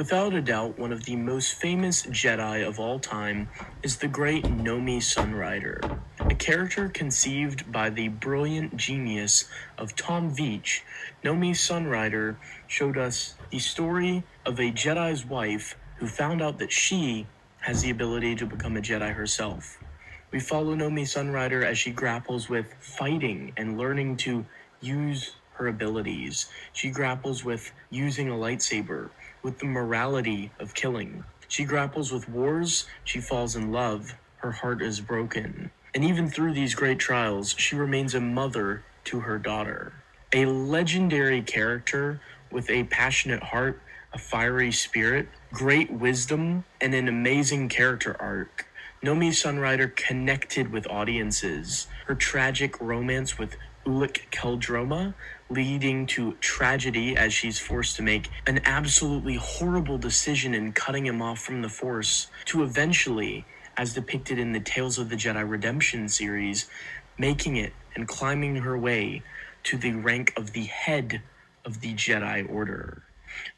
Without a doubt, one of the most famous Jedi of all time is the great Nomi Sunrider, a character conceived by the brilliant genius of Tom Veach. Nomi Sunrider showed us the story of a Jedi's wife who found out that she has the ability to become a Jedi herself. We follow Nomi Sunrider as she grapples with fighting and learning to use her abilities. She grapples with using a lightsaber, with the morality of killing. She grapples with wars, she falls in love, her heart is broken. And even through these great trials, she remains a mother to her daughter. A legendary character with a passionate heart, a fiery spirit, great wisdom, and an amazing character arc. Nomi Sunrider connected with audiences. Her tragic romance with Ulic Qel-Droma, leading to tragedy as she's forced to make an absolutely horrible decision in cutting him off from the Force, to eventually, as depicted in the Tales of the Jedi Redemption series, making it and climbing her way to the rank of the head of the Jedi Order.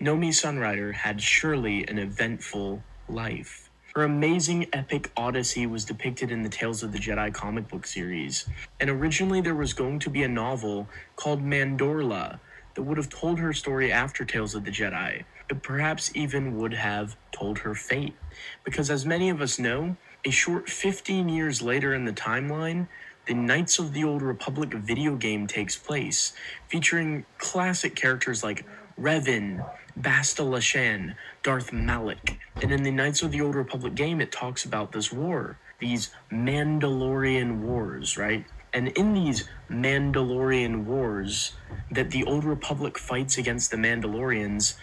Nomi Sunrider had surely an eventful life. Her amazing epic odyssey was depicted in the Tales of the Jedi comic book series, and originally there was going to be a novel called Mandorla that would have told her story after Tales of the Jedi. It perhaps even would have told her fate, because as many of us know, a short 15 years later in the timeline, the Knights of the Old Republic video game takes place, featuring classic characters like Revan, Basta Lashan, Darth Malak. And in the Knights of the Old Republic game, it talks about this war, these Mandalorian wars, right? And in these Mandalorian wars that the Old Republic fights against the Mandalorians,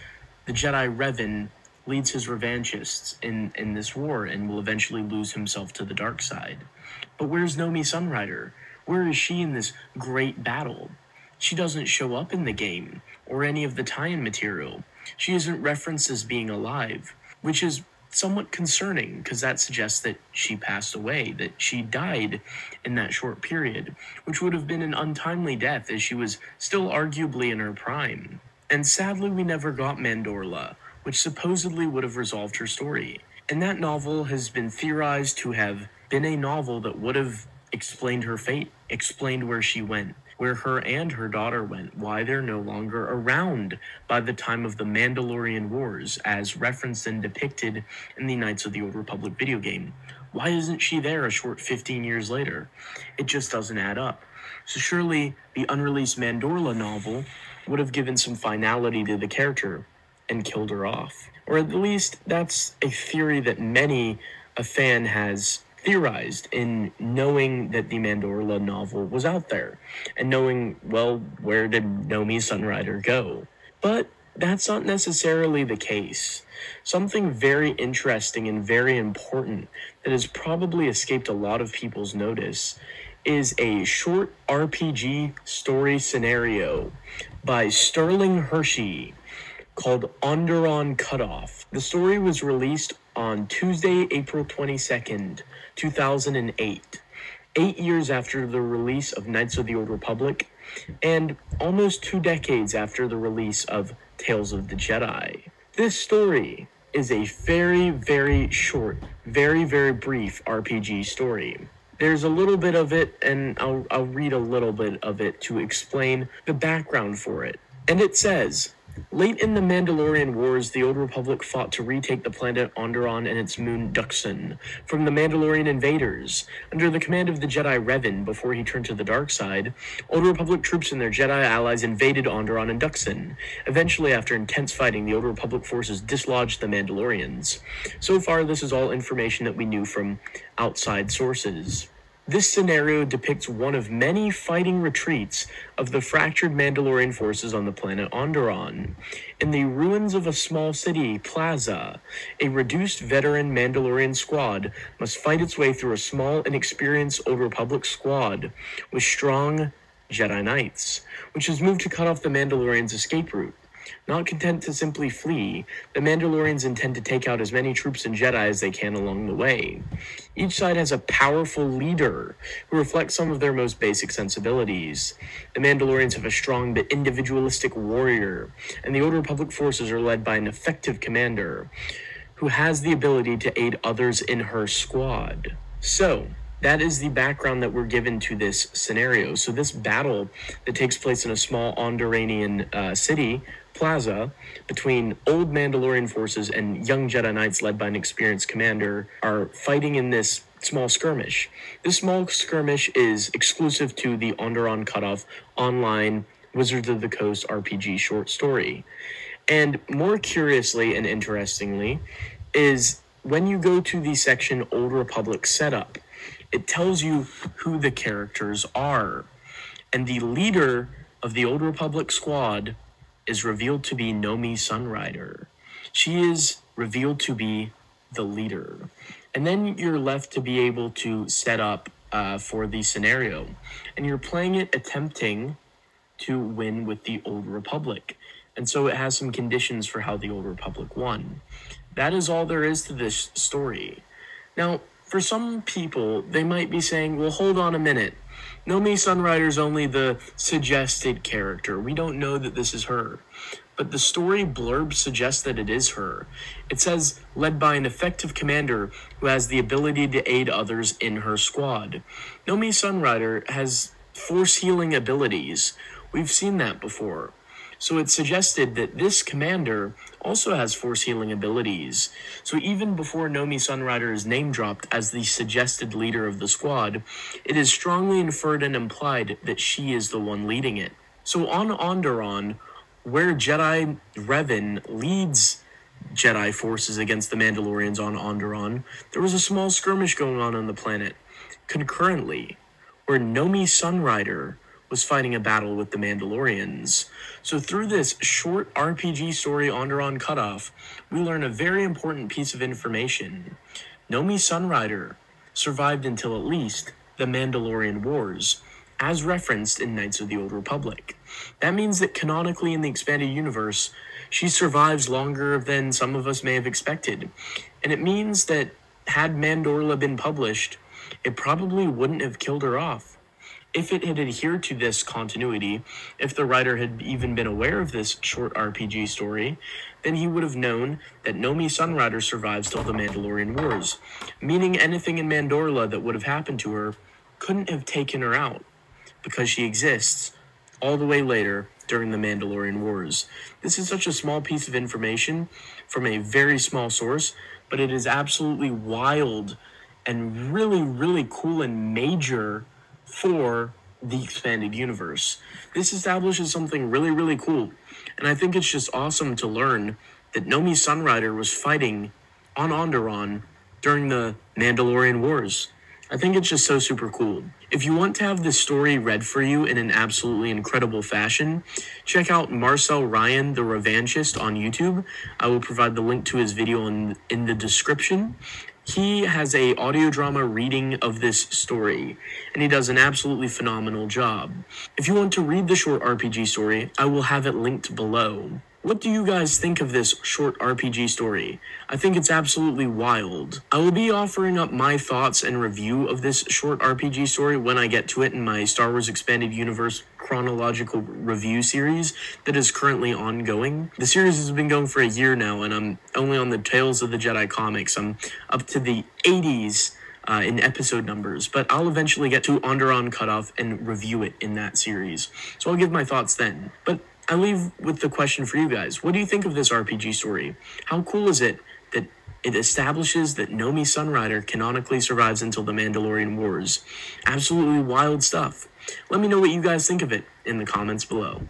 the Jedi Revan leads his revanchists in this war and will eventually lose himself to the dark side. But where's Nomi Sunrider? Where is she in this great battle? She doesn't show up in the game or any of the tie-in material. She isn't referenced as being alive, which is somewhat concerning because that suggests that she passed away, that she died in that short period, which would have been an untimely death as she was still arguably in her prime. And sadly, we never got Mandorla, which supposedly would have resolved her story. And that novel has been theorized to have been a novel that would have explained her fate, explained where she went, where her and her daughter went, why they're no longer around by the time of the Mandalorian Wars, as referenced and depicted in the Knights of the Old Republic video game. Why isn't she there a short 15 years later? It just doesn't add up. So surely the unreleased Mandorla novel would have given some finality to the character and killed her off. Or at least that's a theory that many a fan has theorized in knowing that the Mandorla novel was out there and knowing, well, where did Nomi Sunrider go? But that's not necessarily the case. Something very interesting and very important that has probably escaped a lot of people's notice is a short RPG story scenario by Sterling Hershey called Onderon Cutoff. The story was released on Tuesday, April 22nd, 2008, 8 years after the release of Knights of the Old Republic, and almost 2 decades after the release of Tales of the Jedi. This story is a very, very short, very, very brief RPG story. There's a little bit of it, and I'll read a little bit of it to explain the background for it. And it says, late in the Mandalorian Wars, the Old Republic fought to retake the planet Onderon and its moon Duxon from the Mandalorian invaders. Under the command of the Jedi Revan, before he turned to the dark side, Old Republic troops and their Jedi allies invaded Onderon and Duxon. Eventually, after intense fighting, the Old Republic forces dislodged the Mandalorians. So far, this is all information that we knew from outside sources. This scenario depicts one of many fighting retreats of the fractured Mandalorian forces on the planet Onderon. In the ruins of a small city, Plaza, a reduced veteran Mandalorian squad must fight its way through a small, inexperienced Old Republic squad with strong Jedi Knights, which has moved to cut off the Mandalorians' escape route. Not content to simply flee, the Mandalorians intend to take out as many troops and Jedi as they can along the way. Each side has a powerful leader who reflects some of their most basic sensibilities. The Mandalorians have a strong but individualistic warrior, and the Old Republic forces are led by an effective commander who has the ability to aid others in her squad. So, that is the background that we're given to this scenario. So this battle that takes place in a small Ondoranian city, plaza, between old Mandalorian forces and young Jedi Knights led by an experienced commander are fighting in this small skirmish. This small skirmish is exclusive to the Onderon Cutoff online Wizards of the Coast RPG short story. And more curiously and interestingly is when you go to the section Old Republic Setup, it tells you who the characters are. And the leader of the Old Republic squad is revealed to be Nomi Sunrider. She is revealed to be the leader. And then you're left to be able to set up for the scenario. And you're playing it attempting to win with the Old Republic. And so it has some conditions for how the Old Republic won. That is all there is to this story. Now, for some people, they might be saying, well, hold on a minute. Nomi Sunrider's only the suggested character. We don't know that this is her. But the story blurb suggests that it is her. It says, led by an effective commander who has the ability to aid others in her squad. Nomi Sunrider has force healing abilities. We've seen that before. So it suggested that this commander also has force healing abilities. So even before Nomi Sunrider is name dropped as the suggested leader of the squad, it is strongly inferred and implied that she is the one leading it. So on Onderon, where Jedi Revan leads Jedi forces against the Mandalorians on Onderon, there was a small skirmish going on the planet concurrently, where Nomi Sunrider was fighting a battle with the Mandalorians. So through this short RPG story Onderon Cutoff, we learn a very important piece of information. Nomi Sunrider survived until at least the Mandalorian Wars, as referenced in Knights of the Old Republic. That means that canonically in the expanded universe, she survives longer than some of us may have expected. And it means that had Mandorla been published, it probably wouldn't have killed her off. If it had adhered to this continuity, if the writer had even been aware of this short RPG story, then he would have known that Nomi Sunrider survives till the Mandalorian Wars, meaning anything in Mandorla that would have happened to her couldn't have taken her out, because she exists all the way later during the Mandalorian Wars. This is such a small piece of information from a very small source, but it is absolutely wild and really, really cool and major for the expanded universe. This establishes something really, really cool. And I think it's just awesome to learn that Nomi Sunrider was fighting on Onderon during the Mandalorian Wars. I think it's just so super cool. If you want to have this story read for you in an absolutely incredible fashion, check out Marcel Ryan, the Revanchist, on YouTube. I will provide the link to his video in the description. He has a audio drama reading of this story, and he does an absolutely phenomenal job. If you want to read the short RPG story, I will have it linked below. What do you guys think of this short RPG story? I think it's absolutely wild. I will be offering up my thoughts and review of this short RPG story when I get to it in my Star Wars Expanded Universe chronological review series that is currently ongoing. The series has been going for a year now, and I'm only on the Tales of the Jedi comics. I'm up to the 80s in episode numbers, but I'll eventually get to Onderon Cutoff and review it in that series. So I'll give my thoughts then. But I leave with the question for you guys. What do you think of this RPG story? How cool is it that it establishes that Nomi Sunrider canonically survives until the Mandalorian Wars? Absolutely wild stuff. Let me know what you guys think of it in the comments below.